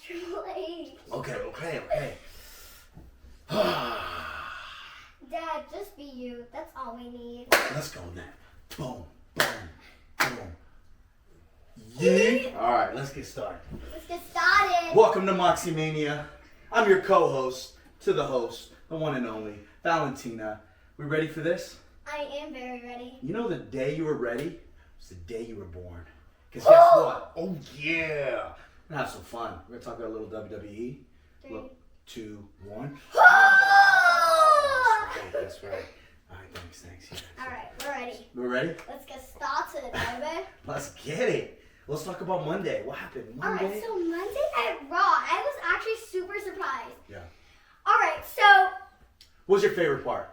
Triple H. Okay. Dad, just be you. That's all we need. Let's go now. Boom. Yeah. All right, let's get started. Welcome to Moxie Mania. I'm your co-host to the host, the one and only Valentina. We ready for this? I am very ready. You know the day you were ready was the day you were born. Because guess what? Oh yeah. Now have some fun. We're gonna talk about a little WWE. 3, Look, 2, 1. That's right. All right, thanks. Yeah. All right, we're ready. We're ready? Let's get started, baby. Let's get it. Let's talk about Monday. What happened Monday? All right, so Monday Night Raw, I was actually super surprised. Yeah. All right, so. What was your favorite part?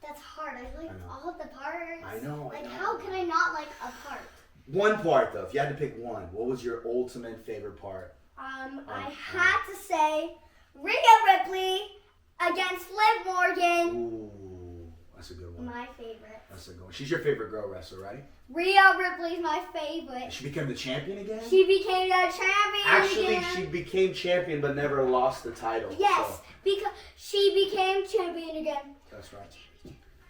That's hard. I like all of the parts. I know. How can I not like a part? One part, though. If you had to pick one, what was your ultimate favorite part? I had to say Rhea Ripley against Liv Morgan. Ooh, that's a good one. My favorite. That's a good one. She's your favorite girl wrestler, right? Rhea Ripley's my favorite. She became the champion again? She became the champion again. She became champion but never lost the title. Yes, because she became champion again. That's right.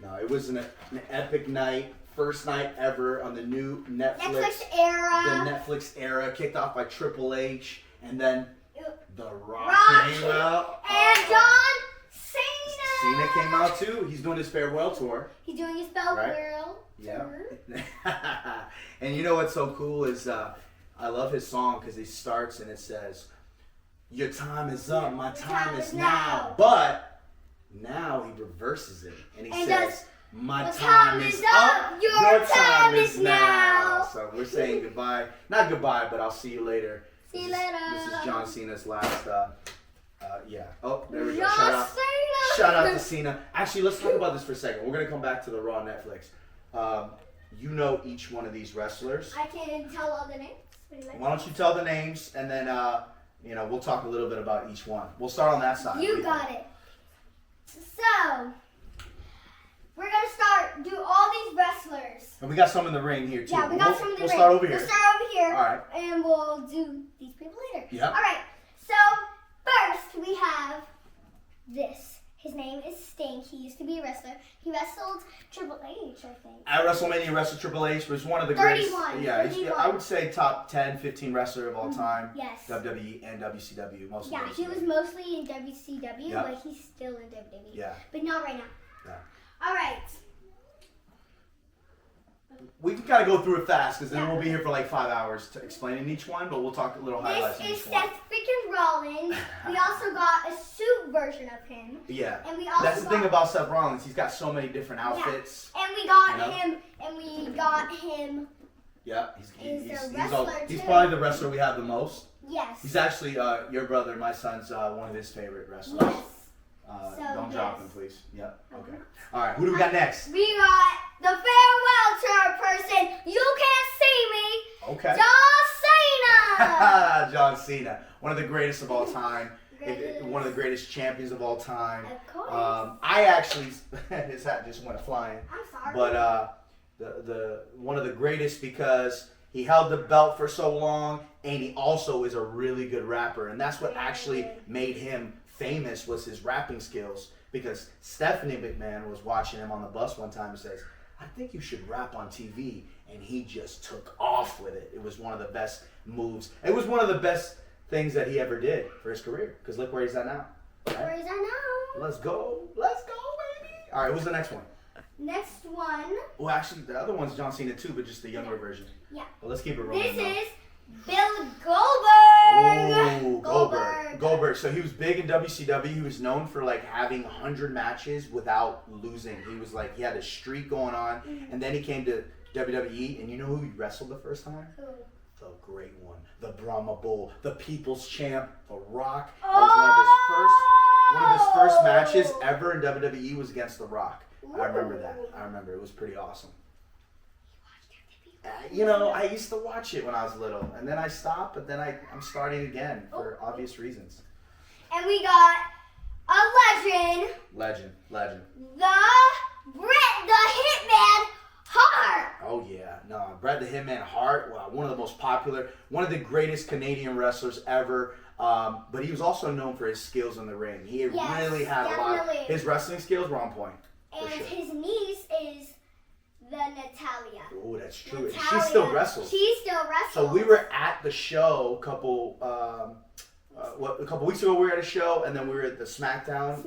No, it was an epic night. First night ever on the new Netflix era. The Netflix era, kicked off by Triple H, and then The Rock came out. And John Cena. Cena came out too. He's doing his farewell tour. He's doing his farewell tour. And you know what's so cool is I love his song because he starts and it says, "Your time is up, my time is now." But now he reverses it and he says, "My time is up, your time is now." So we're saying goodbye. Not goodbye, but I'll see you later. See you later. This is John Cena's last, yeah. Oh, there we go. John Cena. Shout out to Cena. Actually, let's talk about this for a second. We're going to come back to the Raw Netflix. You know each one of these wrestlers. I can tell all the names. What do you like? Why don't you tell the names, and then, we'll talk a little bit about each one. We'll start on that side. You got it. So, we're going to do all these wrestlers. And we got some in the ring here, too. Yeah, we got some in the ring. We'll start over here. We'll start over here. All right. And we'll do these people later. Yep. All right. So, first we have this. His name is Sting. He used to be a wrestler. He wrestled Triple H, I think. At WrestleMania, he wrestled Triple H. Was one of the greatest. 31. Yeah, 31. I would say top 10, 15 wrestler of all time. Yes. WWE and WCW. Mostly. Yeah, he was mostly in WCW, Yep. but he's still in WWE. Yeah. But not right now. Yeah. All right. We can kind of go through it fast because then we'll be here for like 5 hours to explaining each one, but we'll talk a little highlights of This each is one. Seth freaking Rollins. We also got a suit version of him. Yeah. And we also That's the thing about Seth Rollins. He's got so many different outfits. Yeah. And we got him. Yeah. He's too. probably the wrestler we have the most. Yes. He's actually your brother, my son's one of his favorite wrestlers. Yes. Don't drop him, please. Yep. Okay. All right. Who do we got next? We got the farewell tour person. You can't see me. Okay. John Cena. John Cena, one of the greatest of all time. One of the greatest champions of all time. Of course. I actually, his hat just went flying. I'm sorry. But the one of the greatest because he held the belt for so long, and he also is a really good rapper, and that's what actually made him famous was his rapping skills. Because Stephanie McMahon was watching him on the bus one time and says, "I think you should rap on TV," and he just took off with it. It was one of the best moves. It was one of the best things that he ever did for his career. Because look where he's at now. Right? Where is that now? Let's go, baby. All right, who's the next one? Next one. Well, actually, the other one's John Cena too, but just the younger version. Yeah. Well, let's keep it rolling. This though. is Bill Goldberg. Ooh, Goldberg. So he was big in WCW. He was known for like having 100 matches without losing. He had a streak going on, and then he came to WWE. And you know who he wrestled the first time? Who? The great one, the Brahma Bull, the People's Champ, The Rock. That was one of his first matches ever in WWE was against The Rock. I remember that. It was pretty awesome. I used to watch it when I was little, and then I stopped, but then I'm starting again for obvious reasons. And we got a legend. Legend. The Hitman Hart. Oh yeah, no, Bret the Hitman Hart. Wow, one of the most popular, one of the greatest Canadian wrestlers ever. But he was also known for his skills in the ring. He really had a lot. Definitely. His wrestling skills were on point. And sure. his niece is the Natalia. Oh, that's true. And Natalia. she still wrestles. She still wrestles. So we were at the show a couple weeks ago. We were at a show, and then we were at the SmackDown.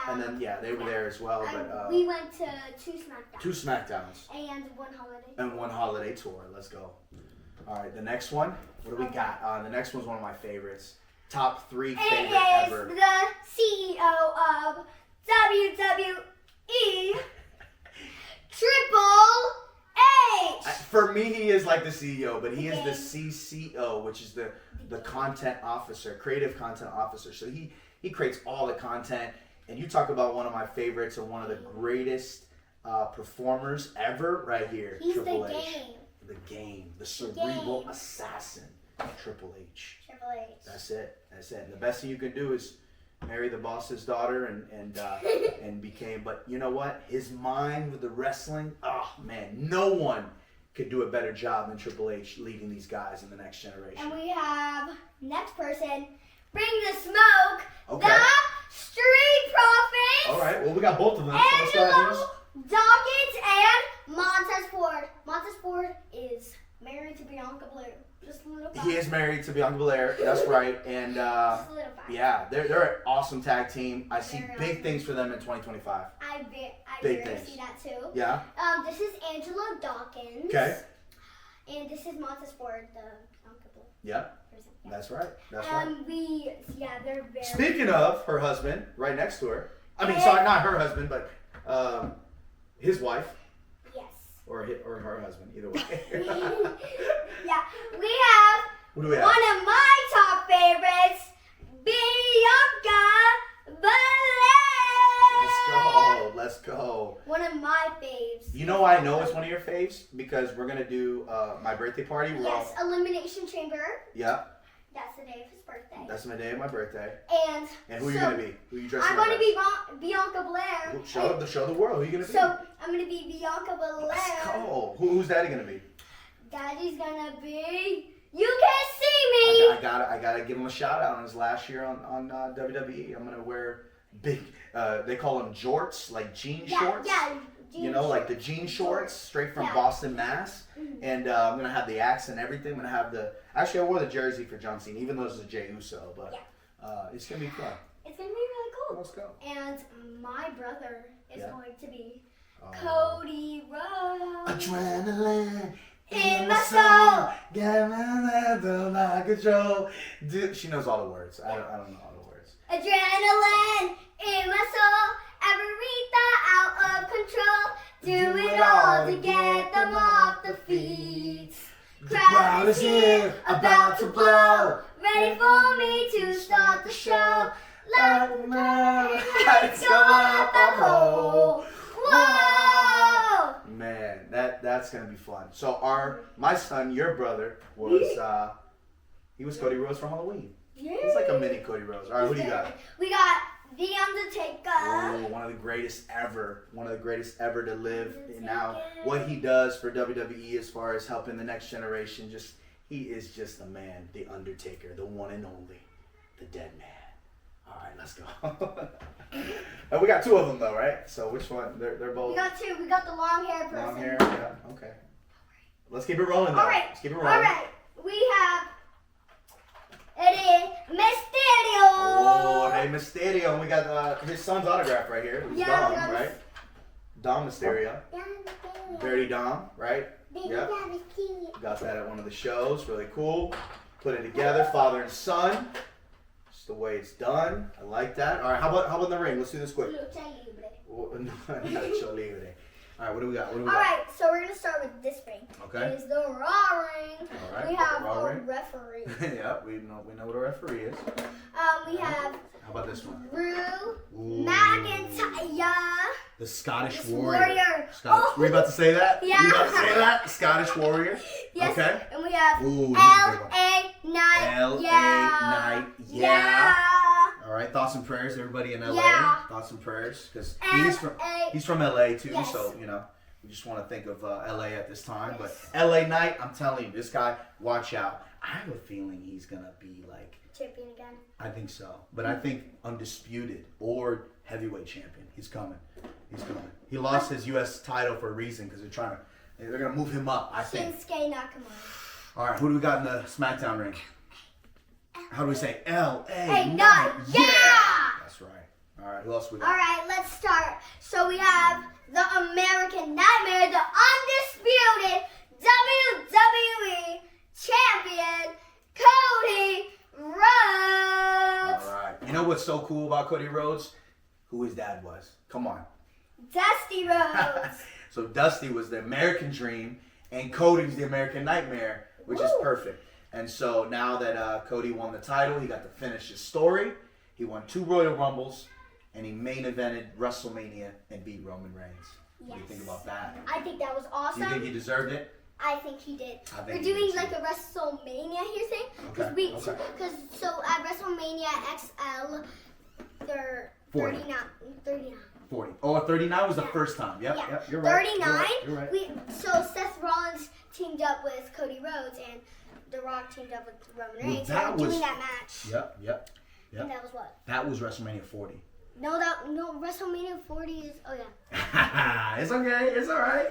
And then they were there as well. But we went to two SmackDowns. And one holiday. one holiday tour. Let's go. All right, the next one. What do we got? The next one's one of my favorites. Top 3 favorite ever. It is the CEO of WWE, Triple H. For me, he is like the CEO, but he is the CCO, which is the content officer, creative content officer. So he creates all the content. And you talk about one of my favorites and one of the greatest performers ever right here. He's Triple the H. game. The game. The cerebral assassin. Triple H. Triple H. That's it. And the best thing you can do is marry the boss's daughter and became. But you know what? His mind with the wrestling. Oh man, no one could do a better job than Triple H leading these guys in the next generation. And we have next person. Bring the smoke. Okay. The Street Profits. All right. Well, we got both of them. So let's go ahead and do this. Dawkins and Montez Ford. Montez Ford is married to Bianca Belair. Just a little fact. He is married to Bianca Belair. That's right. And Just a little fact. yeah, they're an awesome tag team. I see Very big awesome. things for them in 2025. I Big very things. see that too. Yeah. This is Angela Dawkins. Okay. And this is Montez Ford, the Bianca Belair Yeah. person. Yeah. That's right. That's right. They're very. Speaking of her husband, right next to her. I mean, And- sorry, not her husband, but his wife Yes. or her husband, either way. Yeah, we have Who do we have? one of my top favorites, Bianca Belair. Let's go. One of my faves. You know why I know it's one of your faves? Because we're gonna do my birthday party. Yes, Elimination Chamber. Yeah, That's the day of his birthday. that's my day of my birthday. And And who are you gonna be? Who are you dressing I'm up going as? to be Bianca Belair. Show the world. Who are you gonna be? So I'm going to be Bianca Belair. Let's go. Who's Daddy gonna be? Daddy's going to be. You can't see me. I gotta give him a shout out on his last year on WWE. I'm gonna wear big. They call them jorts, like jean shorts. Yeah. You know, like the jean shorts, straight from Yeah. Boston, Mass. Mhm. And I'm gonna have the axe and everything. I'm gonna have Actually, I wore the jersey for John Cena, even though it's a Jey Uso. But it's gonna be fun. It's going to be really cool. Let's go. And my brother is going to be Oh. Cody Rhodes. Adrenaline In my soul. Get my level out of control. Dude, she knows all the words. I don't know all the words. Adrenaline in my soul. Every thought out of control. Do it all to get them off the feet. The crowd is here, about to blow. Ready for me to start the show. Let me know. Let's go up that hole. Whoa! Man, that's gonna be fun. So my son, your brother, was he was Cody Rhodes for Halloween. He's like a mini Cody Rhodes. All right, what do you got? We got The Undertaker. Oh, one of the greatest ever. One of the greatest ever to live. And now, what he does for WWE as far as helping the next generation, he is just the man, The Undertaker, the one and only, the dead man. All right, let's go. We got two of them though, right? So which one? They're both We got two. We got the long hair person. long hair. Yeah. Okay. Let's keep it rolling though. All right. Let's keep it rolling. All right. We have. It is Mysterio. Oh, hey Mysterio, and we got his son's autograph right here. Which is Dom, we got right? Dom Mysterio. Dirty Dom, right? Yep. Got that at one of the shows. Really cool. Put it together, father and son. Just the way it's done. I like that. All right, how about in the ring? Let's do this quick. Lucha Libre. Nacho Libre. All right, what do we got? All right, so we're gonna start with this ring. Okay. It is the Raw ring. All right, We the have Raw a ring. referee. Yeah, we know what a referee is. We have How about this one? Drew Ooh. McIntyre. The Scottish This Warrior. warrior. Scottish. Were you about to say that? Yeah. You about to say that? Scottish Warrior. Yes. Okay. And we have Ooh, this is a big one. L.A. Knight. L.A. Yeah. Knight. Yeah. All right. Thoughts and prayers, everybody in LA. Yeah. Thoughts and prayers, because LA. he's from LA too. Yes. So you know, We just want to think of LA at this time. But LA Knight, I'm telling you, this guy, watch out. I have a feeling he's going to be like... champion again. I think so. But I think undisputed or heavyweight champion. He's coming. He's coming. He lost his U.S. title for a reason because they're going to move him up, I think. Shinsuke Nakamura. All right, who do we got in the SmackDown ring? How do we say? L.A. Knight. Yeah! That's right. All right, who else we got? All right, let's start. So we have the American Nightmare, the undisputed WWE champion, Cody Rhodes. All right. You know what's so cool about Cody Rhodes? Who his dad was. Come on. Dusty Rhodes. So Dusty was the American Dream, and Cody's the American Nightmare, which is perfect. And so now that Cody won the title, he got to finish his story. He won 2 Royal Rumbles, and he main evented WrestleMania and beat Roman Reigns. What do you think about that? I think that was awesome. Do you think he deserved it? I think he did. We're he doing did like a WrestleMania here thing. Okay. So at WrestleMania XL, they're 39. 40. Oh, 39 was the first time. Yep, you're right. 39. You're right. So Seth Rollins teamed up with Cody Rhodes, and The Rock teamed up with Roman Reigns. Doing that match. Yep. And that was what? That was WrestleMania 40. No, WrestleMania 40 is. Oh yeah. It's okay. It's all right.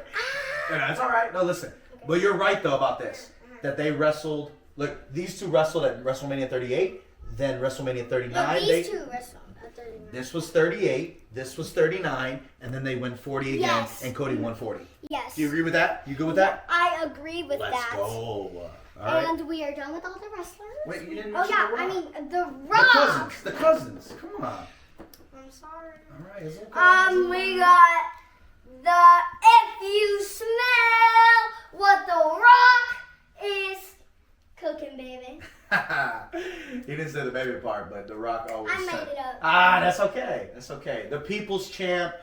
Yeah, it's all right. No, listen. Okay. But you're right though about this. That they wrestled. Look, these two wrestled at WrestleMania 38. Then WrestleMania 39. No, these two wrestled at 39. This was 38. This was 39. And then they went 40 again. Yes. And Cody won 40. Yes. Do you agree with that? You good with that? I agree with that. Let's go. All right. And we are done with all the wrestlers. Wait, you didn't Oh mention yeah, The Rock. I mean The Rock. The cousins. Come on. I'm sorry. All right, it's okay. We got the if you smell what The Rock is cooking, baby. He didn't say the baby part, but The Rock always I said. made it up. That's okay. That's okay. The people's champ,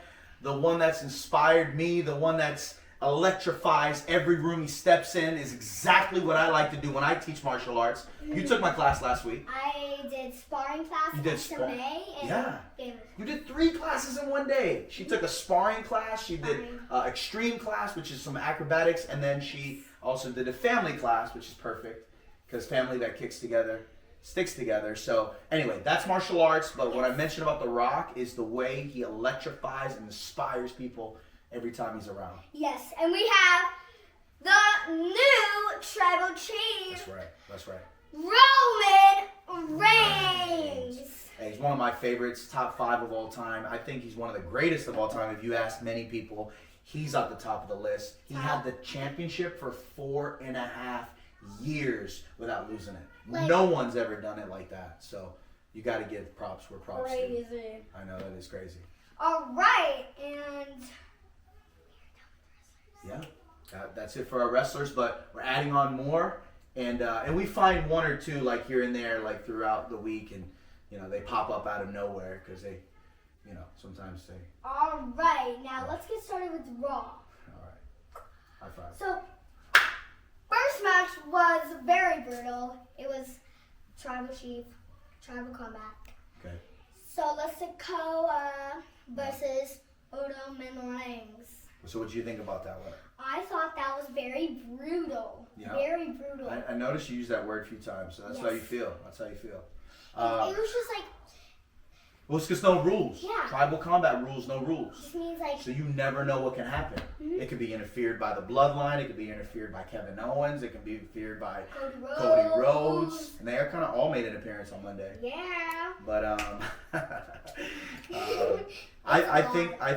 the one that's inspired me, the one that's electrifies every room he steps in is exactly what I like to do when I teach martial arts. You took my class last week. I did sparring class. You did sparring? Yeah. You did 3 classes in one day. She took a sparring class. She did extreme class, which is some acrobatics, and then she also did a family class, which is perfect because family that kicks together sticks together. So anyway, that's martial arts. But what I mentioned about The Rock is the way he electrifies and inspires people every time he's around. Yes, and we have the new tribal chief. That's right. Roman Reigns. Hey, he's one of my favorites, top 5 of all time. I think he's one of the greatest of all time. If you ask many people, he's at the top of the list. He had the championship for 4.5 years without losing it. No one's ever done it like that. So you got to give props where props due. Crazy. I know, that is crazy. All right, and yeah, that's it for our wrestlers. But we're adding on more, and we find 1 or 2 like here and there, like throughout the week, and they pop up out of nowhere because they, sometimes they. All right, now let's get started with Raw. All right, high five. So, first match was very brutal. It was Tribal Chief, Tribal Combat. Okay. So let's Sikoa versus Roman Reigns. So what did you think about that one? I thought that was very brutal. Yeah. Very brutal. I noticed you used that word a few times, so that's how you feel. That's how you feel. It was just like... Well, it's because no rules. Yeah. Tribal combat rules, no rules. Just means like... So you never know what can happen. Mm-hmm. It could be interfered by the bloodline. It could be interfered by Kevin Owens. It can be interfered by Cody Rhodes. And they are kind of all made an appearance on Monday. Yeah. But I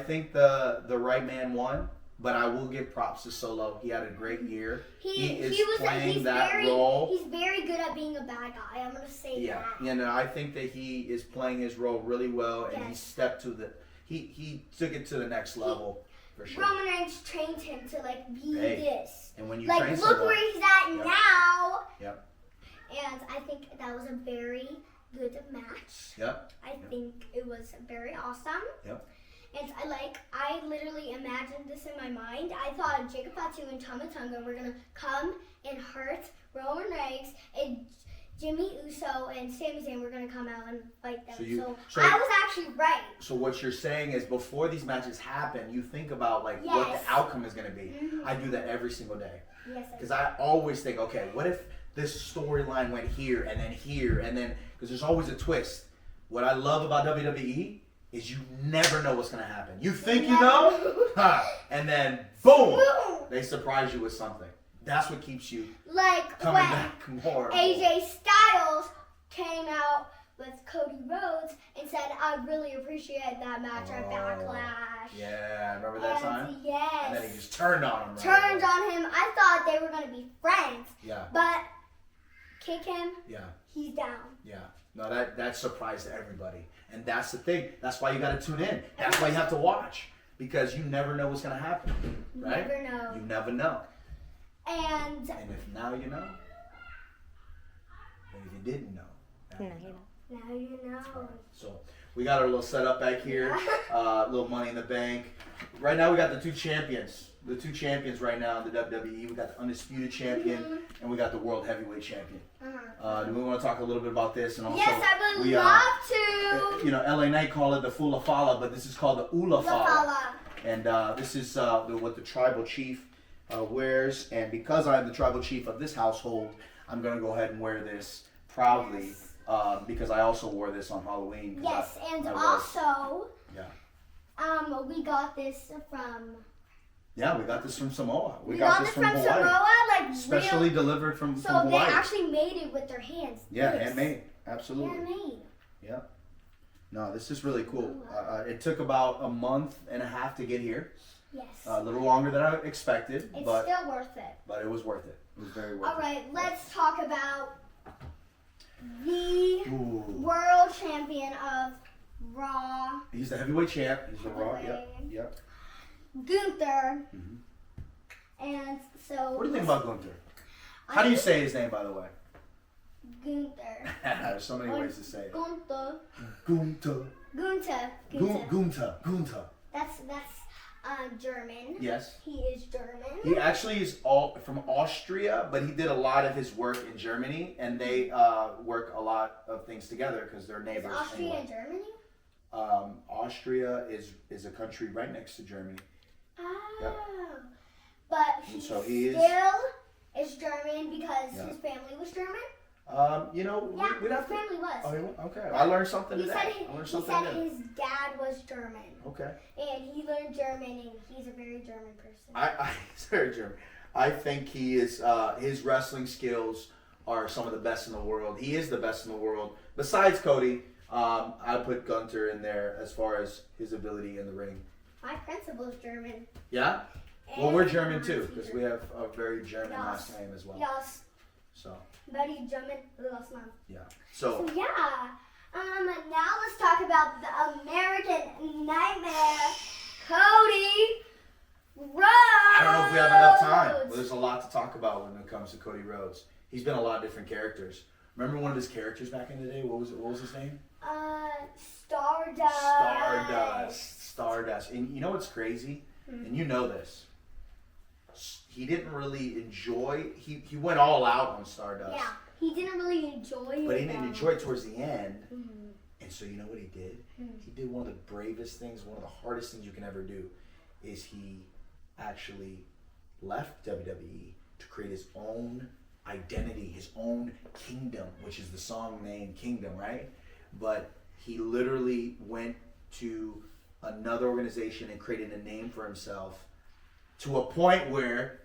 think the right man won. But I will give props to Solo. He had a great year. He is playing that role. He's very good at being a bad guy. I'm gonna say that. Yeah, I think that he is playing his role really well, and he stepped to the. He took it to the next level for sure. Roman Reigns trained him to be this. And when you train someone, look where he's at now. Yep. And I think that was a very good match. Yep. I think it was very awesome. Yep. And I literally imagined this in my mind. I thought Jacob Fatu and Tama Tonga were going to come and hurt Roman Reigns and Jimmy Uso and Sami Zayn were going to come out and fight them. So I was actually right. So what you're saying is before these matches happen, you think about like Yes. what the outcome is going to be. Mhm. I do that every single day. Yes, Because I always think, okay, what if this storyline went here and then because there's always a twist. What I love about WWE is you never know what's going to happen. You think you know, and then boom, they surprise you with something. That's what keeps you like coming when back more. AJ Styles came out with Cody Rhodes and said, I really appreciate that match at Backlash. Yeah, remember that time? Yes. And then he just turned on him. Turned on him. I thought they were going to be friends. Yeah. But kick him. Yeah. He's down. Yeah. No, that surprised everybody. And that's the thing. That's why you got to tune in. That's why you have to watch. Because you never know what's going to happen. Right? Never know. You never know. And if now you know, and if you didn't know, now you know. Now you know. So we got our little setup back here, little Money in the Bank. Right now we got the two champions. The two champions right now in the WWE. We got the Undisputed Champion and we got the World Heavyweight Champion. Do we want to talk a little bit about this? And also, yes, I would love to. You know, LA Knight call it the Fula Fala, but this is called the Ula Fala. And this is what the tribal chief wears. And because I'm the tribal chief of this household, I'm going to go ahead and wear this proudly. Yes. Because I also wore this on Halloween. Yes, and also, yeah. We got this from. Yeah, we got this from Samoa. We got this from Hawaii. Samoa, like specially delivered from Hawaii. So they actually made it with their hands. Yeah, handmade. Absolutely. Handmade. Yeah. No, this is really cool. It took about a month and a half to get here. Yes. A little longer than I expected. It's but still worth it. But it was worth it. It was very worth it. All right, let's talk about the world champion of Raw. He's the heavyweight champ. He's the Raw. Yep. Gunther. And so. What do you think about Gunther? How do you say his name, by the way? Gunther. There's so many ways to say it. Gunther. Gunther. That's German. Yes. He is German. He actually is from Austria, but he did a lot of his work in Germany, and they work a lot of things together because they're neighbors. Is Austria anyway. Germany? Austria is a country right next to Germany. Oh. Yep. But he still is German because his family was German? You know, yeah, we'd have his family was. Oh, okay. I learned something today. He said his dad was German. Okay. And he learned German, and he's a very German person. He's very German. I think he is. His wrestling skills are some of the best in the world. He is the best in the world. Besides Cody, I put Gunther in there as far as his ability in the ring. My principal is German. Yeah? Well, we're German too, because we have a very German last name as well. Yes. So. Very German last name. Yeah. So yeah. Now let's talk about the American Nightmare, Cody Rhodes. I don't know if we have enough time. Well, there's a lot to talk about when it comes to Cody Rhodes. He's been a lot of different characters. Remember one of his characters back in the day? What was his name? Stardust. And you know what's crazy? And you know this. He didn't really enjoy. He went all out on Stardust. Yeah, he didn't really enjoy it. But he didn't enjoy it towards the end. And so you know what he did? He did one of the bravest things, one of the hardest things you can ever do, is he actually left WWE to create his own identity, his own kingdom, which is the song name Kingdom, right? But he literally went to another organization and created a name for himself to a point where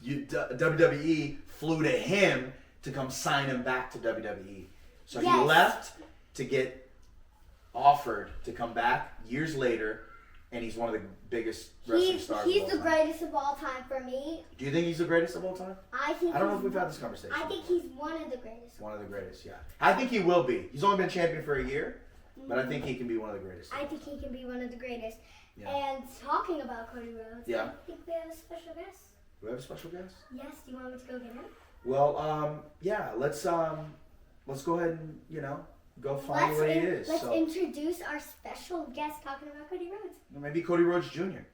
WWE flew to him to come sign him back to WWE. So he left to get offered to come back years later, and he's one of the biggest wrestling stars He's of all the time. greatest of all time for me. Do you think he's the greatest of all time? I don't know if we've had this conversation. I think he's one of the greatest. One of the greatest, yeah. I think he will be. He's only been champion for a year, but I think he can be one of the greatest. I think he can be one of the greatest. Yeah. And talking about Cody Rhodes, yeah. I think we have a special guest. Do we have a special guest? Yes. Do you want me to go get him? Well, yeah. Let's go ahead and go find where he is. Let's introduce our special guest talking about Cody Rhodes. Maybe Cody Rhodes Jr.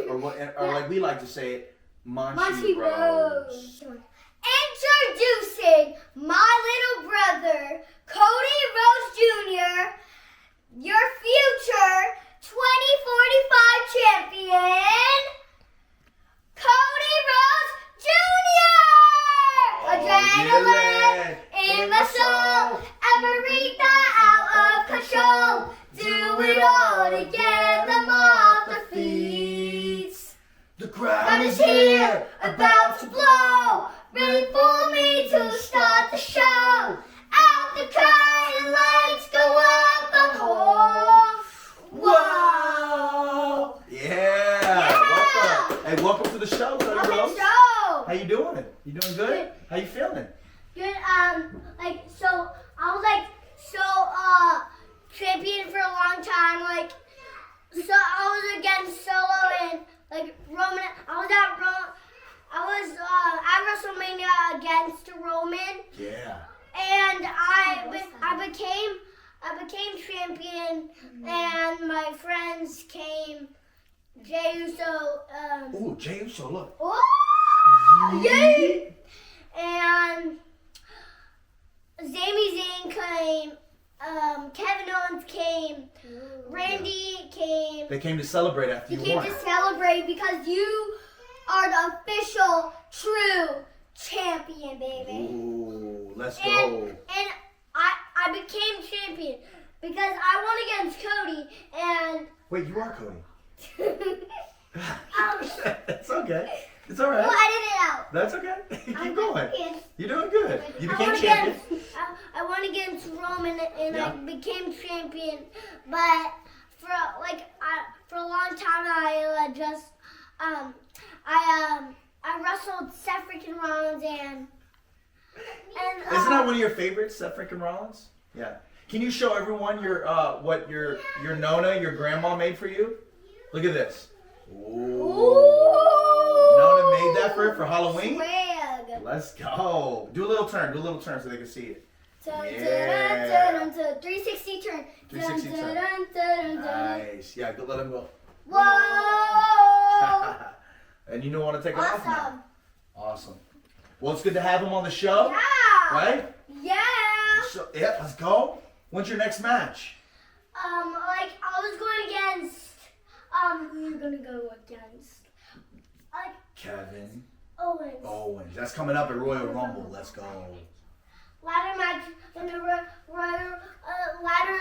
or like we like to say it, Moxie Moxie Rhodes. Introducing my little ready for me to start the show. Out the curtain, lights go up the hall. Whoa! Yeah! Welcome. Hey, welcome to the show, Cody Rhodes. How you doing? You doing good? How you feeling? Good. So I was champion for a long time. So I was against Solo and Roman. I was at WrestleMania against Roman. Yeah. And I became champion, and my friends came. Jey Uso. Ooh, Jey Uso, look. Oh, yay! And Sami Zayn came. Kevin Owens came. Randy came. They came to celebrate after you came won. to celebrate because you are the official true champion, baby. Ooh, let's And go. I became champion because I won against Cody and. Wait, you are Cody. Oh, It's okay. It's all right. we'll edit it out. That's okay. Keep I'm going. champion. You're doing good. You I became won champion. I won against Roman and Yeah. I became champion. But for a long time I wrestled Seth freaking Rollins and Isn't that one of your favorites, Seth freaking Rollins? Yeah. Can you show everyone your what your Nona, your grandma made for you? Look at this. Ooh. Nona made that for Halloween? swag. Let's go. Do a little turn so they can see it. Dun, Yeah. dun, dun, dun, dun. 360 turn. 360 Dun, turn. dun, dun, dun. Nice. Yeah, let him go. Whoa! And you don't want to take it off now. Awesome. Awesome. Well, it's good to have him on the show. Yeah. Right? Yeah. So, yeah, let's go. When's your next match? I was going against, who are you gonna go against? Kevin Owens. Owens. That's coming up at Royal Rumble. Let's go. Ladder match in the ladder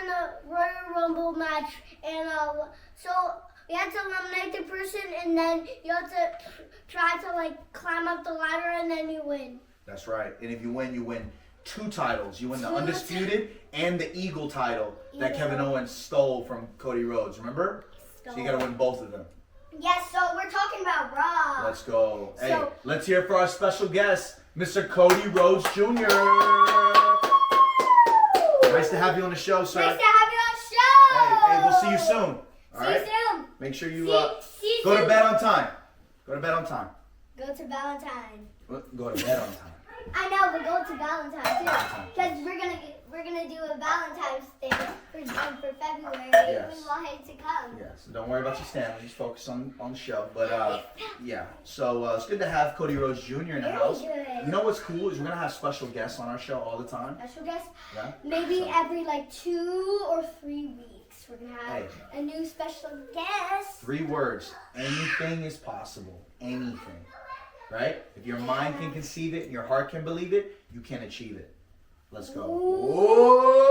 in the Royal Rumble match, and so you have to eliminate the person, and then you have to try to climb up the ladder, and then you win. That's right. And if you win 2 titles. You win the Undisputed and the Eagle title that Kevin Owens stole from Cody Rhodes. Remember? So you got to win both of them. Yes. So we're talking about Raw. Let's go. Hey, let's hear it for our special guest, Mr. Cody Rhodes Jr. Nice to have you on the show, sir. Nice to have you on the show. Hey, we'll see you soon. All See right? you soon. Make sure you See go you to bed on time. Go to bed on time. Go to Valentine. Go to bed on time. I know, but go to Valentine too, because we're gonna do a Valentine's thing for February. Yes. We want him to come. Yeah, so don't worry about your stand. Just focus on the show. But yeah, so it's good to have Cody Rhodes Jr. in the Very house. good. You know what's cool is we're gonna have special guests on our show all the time. Special guest. Yeah. Maybe So- every 2 or 3 weeks we're gonna have a new special guest. 3 words. Anything is possible. Anything. Right? If your mind can conceive it and your heart can believe it, you can achieve it. Let's go. Ooh.